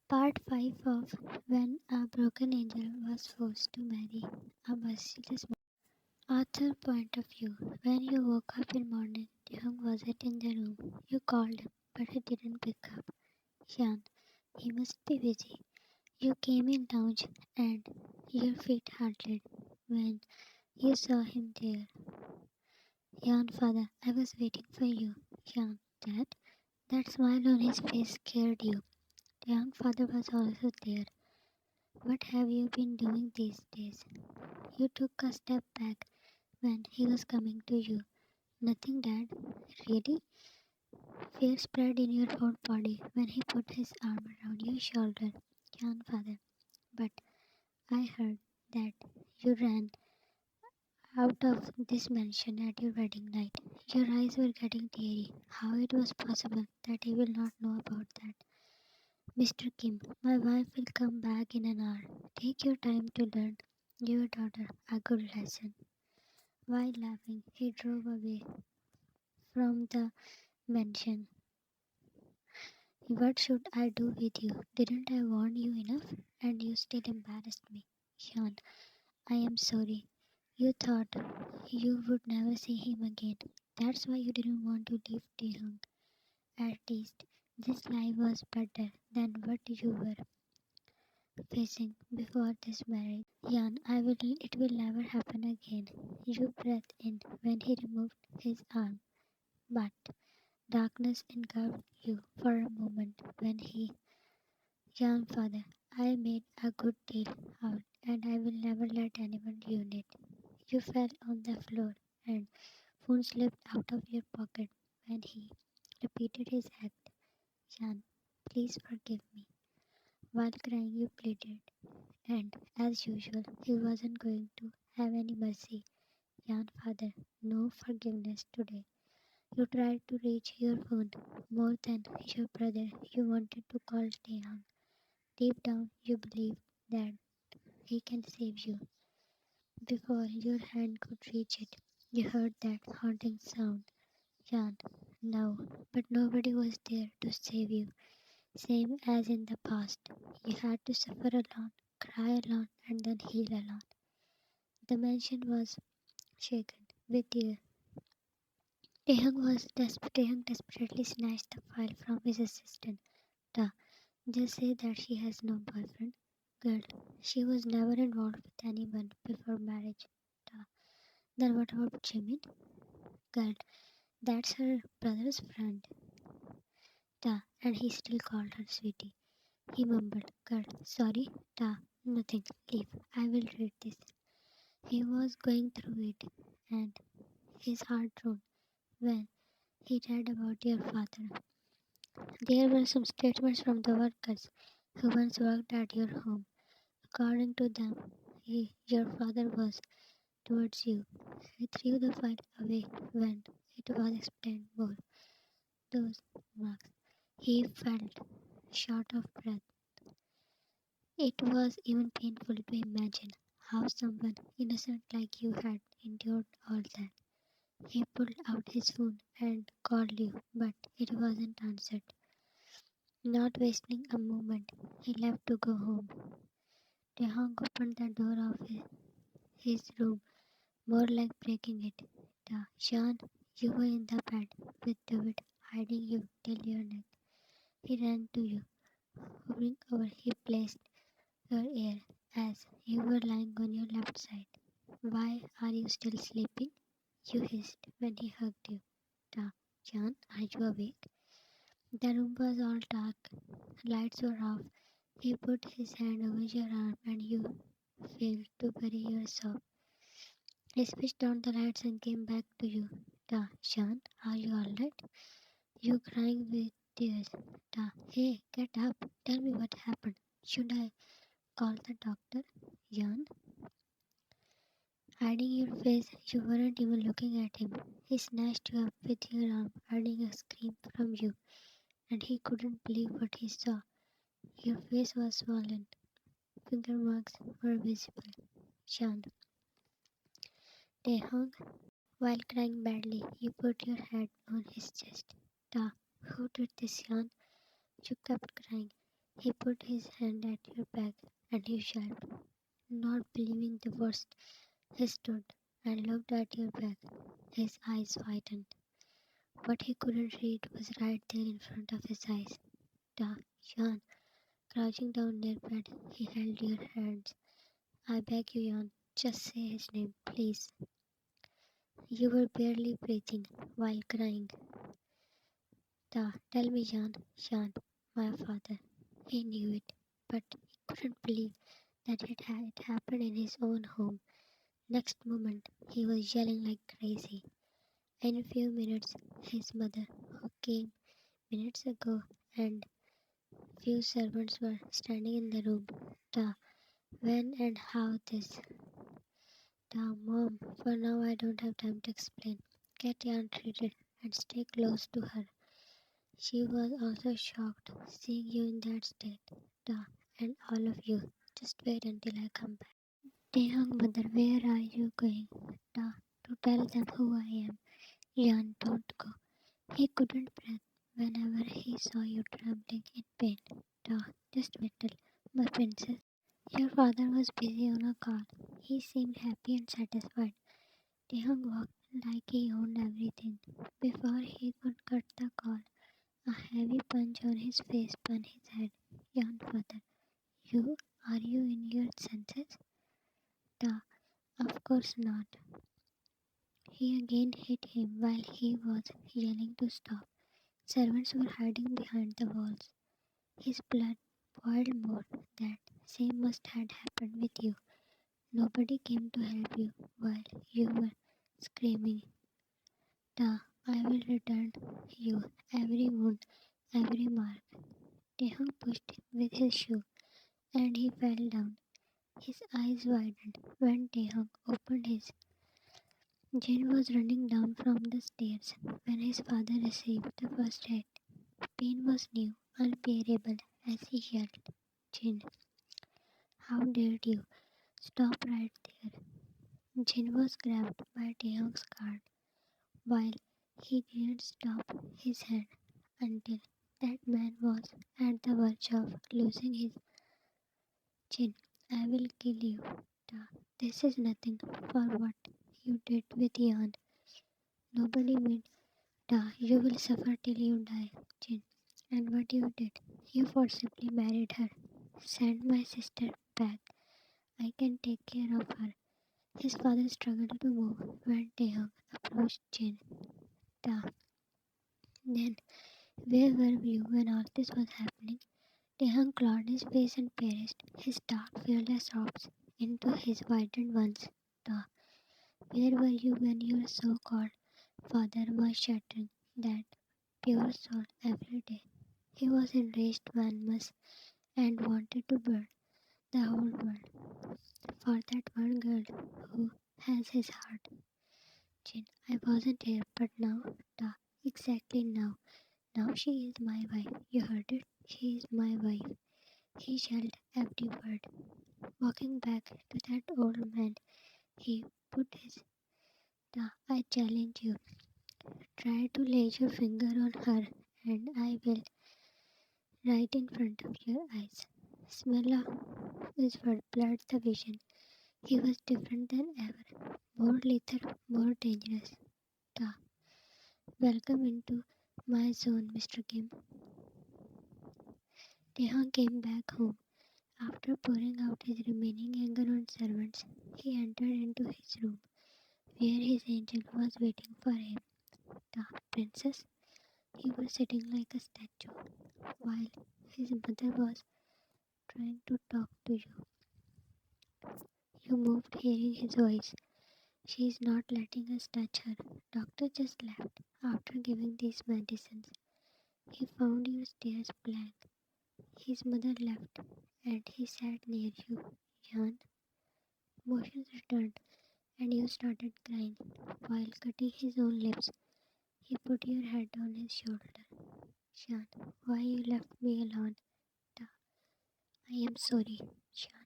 Part 5 of When a Broken Angel Was Forced to Marry a Merciless Man. Author point of view. When you woke up in morning, Taehyung wasn't in the room. You called him, but he didn't pick up. Yan, he must be busy. You came in lounge and your feet hurtled when you saw him there. Yan, father, I was waiting for you. Yan, dad, that smile on his face scared you. Taehyung father was also there. What have you been doing these days? You took a step back when he was coming to you. Nothing, Dad. Really? Fear spread in your whole body when he put his arm around your shoulder. Young father. But I heard that you ran out of this mansion at your wedding night. Your eyes were getting teary. How it was possible that he will not know about that? Mr. Kim, my wife will come back in an hour. Take your time to learn your daughter a good lesson. While laughing, he drove away from the mansion. What should I do with you? Didn't I warn you enough? And you still embarrassed me. Sean, I am sorry. You thought you would never see him again. That's why you didn't want to leave Tehang. At least this life was better than what you were facing before this marriage. Jan, it will never happen again. You breathed in when he removed his arm, but darkness engulfed you for a moment when he, Jan, father, I made a good deal out, and I will never let anyone ruin it. You fell on the floor, and phone slipped out of your pocket when he repeated his act. Jan, please forgive me. While crying, you pleaded, and as usual, he wasn't going to have any mercy. Jan, father, no forgiveness today. You tried to reach your phone more than your brother. You wanted to call Taehyung. Deep down, you believe that he can save you. Before your hand could reach it, you heard that haunting sound. Jan, no, but nobody was there to save you. Same as in the past. You had to suffer alone, cry alone, and then heal alone. The mansion was shaken with tears. Taehyung desperately snatched the file from his assistant. Ta, just say that she has no boyfriend. Girl, she was never involved with anyone before marriage. Ta, then what about Jimin? Girl, that's her brother's friend. Ta, and he still called her sweetie. He mumbled, girl, sorry. Ta, nothing. Leave. I will read this. He was going through it, and his heart dropped when he read about your father. There were some statements from the workers who once worked at your home. According to them, your father was towards you. He threw the file away when it was explained more. Those marks. He felt short of breath. It was even painful to imagine how someone innocent like you had endured all that. He pulled out his phone and called you, but it wasn't answered. Not wasting a moment, he left to go home. Tehong opened the door of his room, more like breaking it. Sean, you were in the bed with David hiding you till your neck. He ran to you, hovering over. He placed your ear as you were lying on your left side. Why are you still sleeping? You hissed when he hugged you. John, are you awake? The room was all dark, lights were off. He put his hand over your arm and you failed to bury your sob. He switched on the lights and came back to you. Sean, are you alright? You crying with tears. Hey, get up. Tell me what happened. Should I call the doctor? Jan, hiding your face, you weren't even looking at him. He snatched you up with your arm, hiding a scream from you, and he couldn't believe what he saw. Your face was swollen. Finger marks were visible. Jan, Taehyung, while crying badly, you put your head on his chest. Who did this, Jan? You kept crying. He put his hand at your back and you shot, not believing the worst. He stood and looked at your back, his eyes widened. What he couldn't read was right there in front of his eyes. Da, Jan, crouching down near bed, he held your hands. I beg you, Jan, just say his name, please. You were barely breathing while crying. Da, tell me, Jan, Jan, my father. He knew it, but he couldn't believe that it happened in his own home. Next moment, he was yelling like crazy. In a few minutes, his mother, who came minutes ago, and few servants were standing in the room. The when and how this. The mom, for now I don't have time to explain. Get Jan treated and stay close to her. She was also shocked seeing you in that state. The and all of you. Just wait until I come back. Taehyung, mother, where are you going? The to tell them who I am. Jan, don't go. He couldn't breathe whenever he saw you trembling in pain. Da, just wait, my princess. Your father was busy on a call. He seemed happy and satisfied. Taehyung walked like he owned everything. Before he could cut the call, a heavy punch on his face spun his head. Young father, are you in your senses? Da, of course not. He again hit him while he was yelling to stop. Servants were hiding behind the walls. His blood boiled more. That same must have happened with you. Nobody came to help you while you were screaming. Da, I will return you every wound, every mark. Taehyung pushed him with his shoe and he fell down. His eyes widened when Taehyung opened his. Jin was running down from the stairs when his father received the first hit. Pain was new, unbearable as he yelled, Jin, how dared you? Stop right there. Jin was grabbed by Taehyung's guard while he didn't stop his hand until that man was at the verge of losing his chin. I will kill you. Da. This is nothing for what you did with Yan. Nobody meant Da. You will suffer till you die, Jin. And what you did, you forcibly married her. Send my sister back. I can take care of her. His father struggled to move when Taehyung approached Jin. Da. Then, where were you when all this was happening? Taehyung clawed his face and perished, his dark fearless sobs into his widened ones. Da. Where were you when your so-called father was shattering that pure soul every day? He was enraged madness and wanted to burn the whole world for that one girl who has his heart. Jin, I wasn't here, but now, da, exactly now. Now she is my wife. You heard it? She is my wife. He yelled every word. Walking back to that old man, he put his da. I challenge you. Try to lay your finger on her, and I will right in front of your eyes. Smell of his word blurred the vision. He was different than ever. More lethal, more dangerous. Da. Welcome into my zone, Mr. Kim. Tehan came back home. After pouring out his remaining anger on servants, he entered into his room, where his angel was waiting for him. The princess, he was sitting like a statue, while his mother was trying to talk to you. You moved hearing his voice. She is not letting us touch her. Doctor just left after giving these medicines. He found your stairs blank. His mother left, and he sat near you. Jan, motions returned, and you started crying while cutting his own lips. He put your head on his shoulder. Shan, why you left me alone? Da, I am sorry, Shan.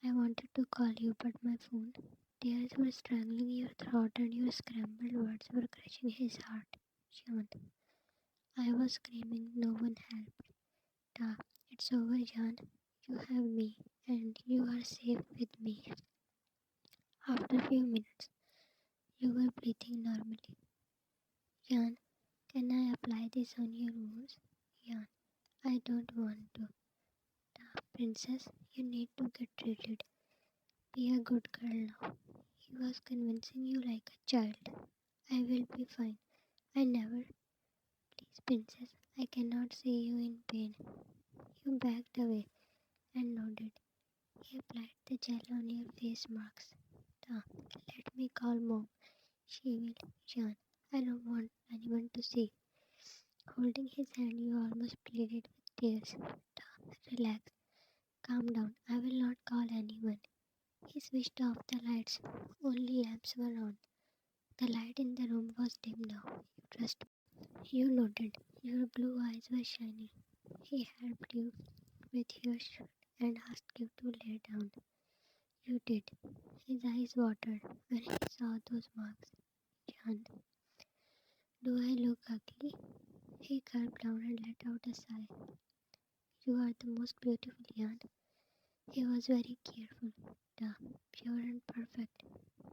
I wanted to call you, but my phone. Tears were strangling your throat, and your scrambled words were crushing his heart. Shan, I was screaming, no one helped. Da, It's over, Jan. You have me, and you are safe with me. After a few minutes, you were breathing normally. Jan, can I apply this on your wounds? Jan, I don't want to. Princess, you need to get treated. Be a good girl now. He was convincing you like a child. I will be fine. I never. Please, princess, I cannot see you in pain. You backed away and nodded. He applied the gel on your face marks. Ta, let me call mom. She will. Jan, I don't want anyone to see. Holding his hand, you almost pleaded with tears. Ta, relax. Calm down. I will not call anyone. He switched off the lights. Only lamps were on. The light in the room was dim now. You trust me. You nodded. Your blue eyes were shining. He helped you with your shirt and asked you to lay down. You did. His eyes watered when he saw those marks. Jan, do I look ugly? He gulped down and let out a sigh. You are the most beautiful, Jan. He was very careful, pure and perfect.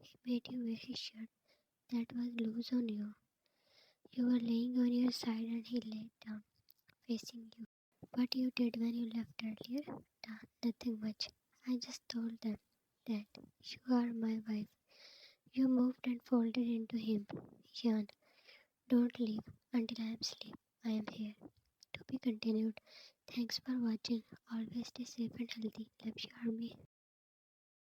He made you wear his shirt that was loose on you. You were laying on your side and he laid down, facing you. What you did when you left earlier? Nothing much. I just told them that you are my wife. You moved and folded into him. Jan, don't leave until I am asleep. I am here. To be continued. Thanks for watching. Always stay safe and healthy. Love you, Army.